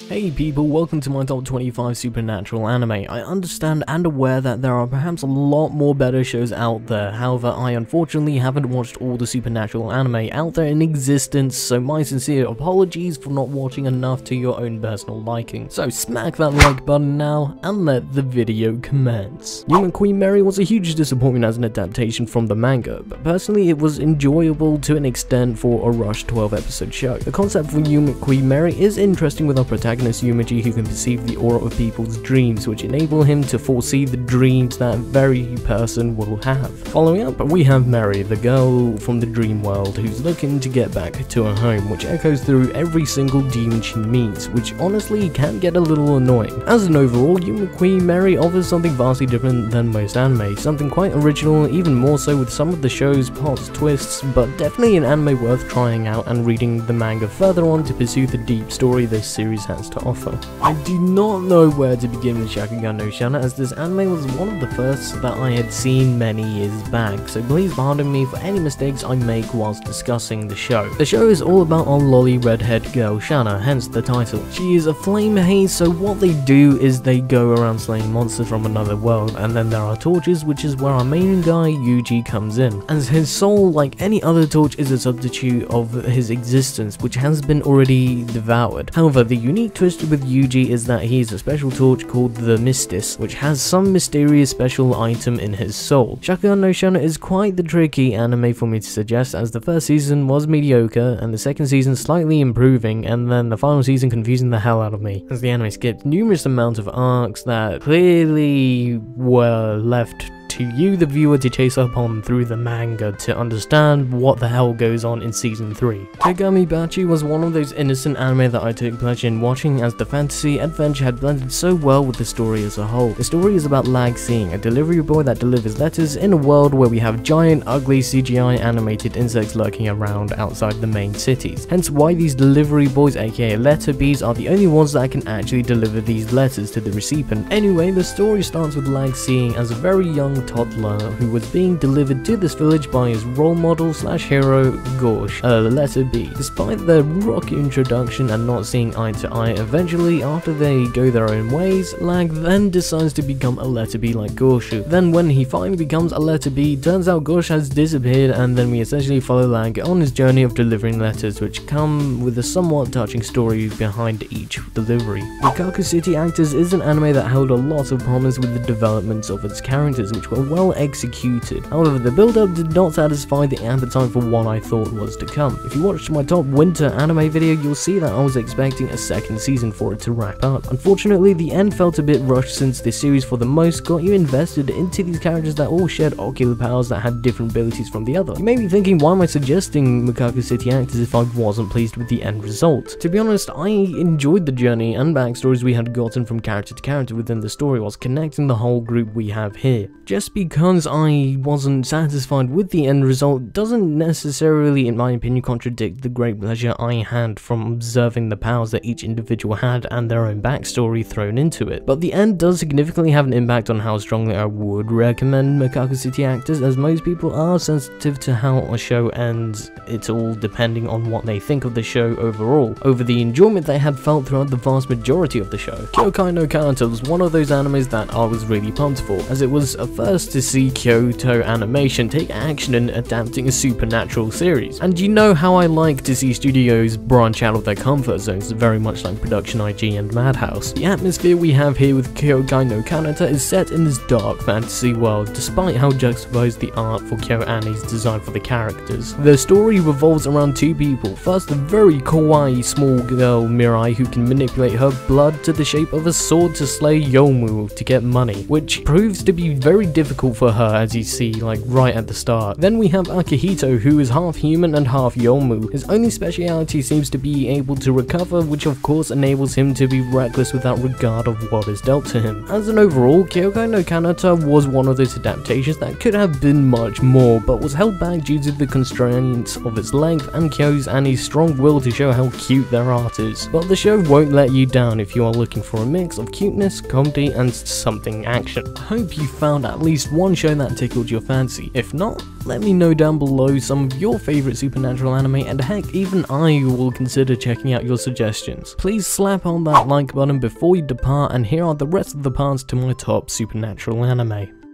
Hey people, welcome to my top 25 supernatural anime. I understand and aware that there are perhaps a lot more better shows out there, however I unfortunately haven't watched all the supernatural anime out there in existence, so my sincere apologies for not watching enough to your own personal liking. So smack that like button now and let the video commence. Yuma Queen Mary was a huge disappointment as an adaptation from the manga, but personally it was enjoyable to an extent for a rushed 12 episode show. The concept for Yuma Queen Mary is interesting with our protagonist Yumaji, who can perceive the aura of people's dreams, which enable him to foresee the dreams that very person will have. Following up, we have Mary, the girl from the dream world, who's looking to get back to her home, which echoes through every single demon she meets, which honestly can get a little annoying. As an overall, Yuma Queen Mary offers something vastly different than most anime, something quite original, even more so with some of the show's plots twists, but definitely an anime worth trying out and reading the manga further on to pursue the deep story this series has to offer. I do not know where to begin with Shakugan no Shana, as this anime was one of the first that I had seen many years back, so please pardon me for any mistakes I make whilst discussing the show. The show is all about our lolly redhead girl Shana, hence the title. She is a flame haze, so what they do is they go around slaying monsters from another world, and then there are torches, which is where our main guy Yuji comes in, as his soul, like any other torch, is a substitute of his existence, which has been already devoured. However, the unique twist with Yuji is that he is a special torch called the Mistis, which has some mysterious special item in his soul. Shakugan no Shana is quite the tricky anime for me to suggest, as the first season was mediocre, and the second season slightly improving, and then the final season confusing the hell out of me, as the anime skipped numerous amounts of arcs that clearly were left to you, the viewer, to chase up on through the manga to understand what the hell goes on in season 3. Kagami Bachi was one of those innocent anime that I took pleasure in watching, as the fantasy adventure had blended so well with the story as a whole. The story is about Lag Seeing, a delivery boy that delivers letters in a world where we have giant, ugly CGI animated insects lurking around outside the main cities. Hence why these delivery boys, aka letter bees, are the only ones that can actually deliver these letters to the recipient. Anyway, the story starts with Lag Seeing as a very young toddler who was being delivered to this village by his role model slash hero Gorsh, a letter B. Despite their rocky introduction and not seeing eye to eye, eventually after they go their own ways, Lag then decides to become a letter B like Gorshu. Then when he finally becomes a letter B, turns out Gorsh has disappeared, and then we essentially follow Lag on his journey of delivering letters, which come with a somewhat touching story behind each delivery. Lukaku City Actors is an anime that held a lot of promise with the developments of its characters, which were well executed. However, the build-up did not satisfy the appetite for what I thought was to come. If you watched my top winter anime video, you'll see that I was expecting a second season for it to wrap up. Unfortunately, the end felt a bit rushed, since this series for the most got you invested into these characters that all shared ocular powers that had different abilities from the other. You may be thinking, why am I suggesting Lukaku City Actors if I wasn't pleased with the end result? To be honest, I enjoyed the journey and backstories we had gotten from character to character within the story, whilst connecting the whole group we have here. Just because I wasn't satisfied with the end result doesn't necessarily, in my opinion, contradict the great pleasure I had from observing the powers that each individual had and their own backstory thrown into it. But the end does significantly have an impact on how strongly I would recommend Lukaku City Actors, as most people are sensitive to how a show ends, it's all depending on what they think of the show overall, over the enjoyment they had felt throughout the vast majority of the show. Kyokai no Kanata was one of those animes that I was really pumped for, as it was a first to see Kyoto Animation take action in adapting a supernatural series. And you know how I like to see studios branch out of their comfort zones, very much like Production IG and Madhouse. The atmosphere we have here with Kyokai no Kanata is set in this dark fantasy world, despite how juxtaposed the art for KyoAni is designed for the characters. The story revolves around two people. First, the very kawaii small girl Mirai, who can manipulate her blood to the shape of a sword to slay Yomu to get money, which proves to be very difficult for her, as you see like right at the start. Then we have Akihito, who is half human and half Yomu. His only speciality seems to be able to recover, which of course enables him to be reckless without regard of what is dealt to him. As an overall, Kyokai no Kanata was one of those adaptations that could have been much more, but was held back due to the constraints of its length and KyoAni's strong will to show how cute their art is. But the show won't let you down if you are looking for a mix of cuteness, comedy, and something action. I hope you found at least one show that tickled your fancy. If not, let me know down below some of your favorite supernatural anime, and heck, even I will consider checking out your suggestions. Please slap on that like button before you depart, and here are the rest of the parts to my top supernatural anime.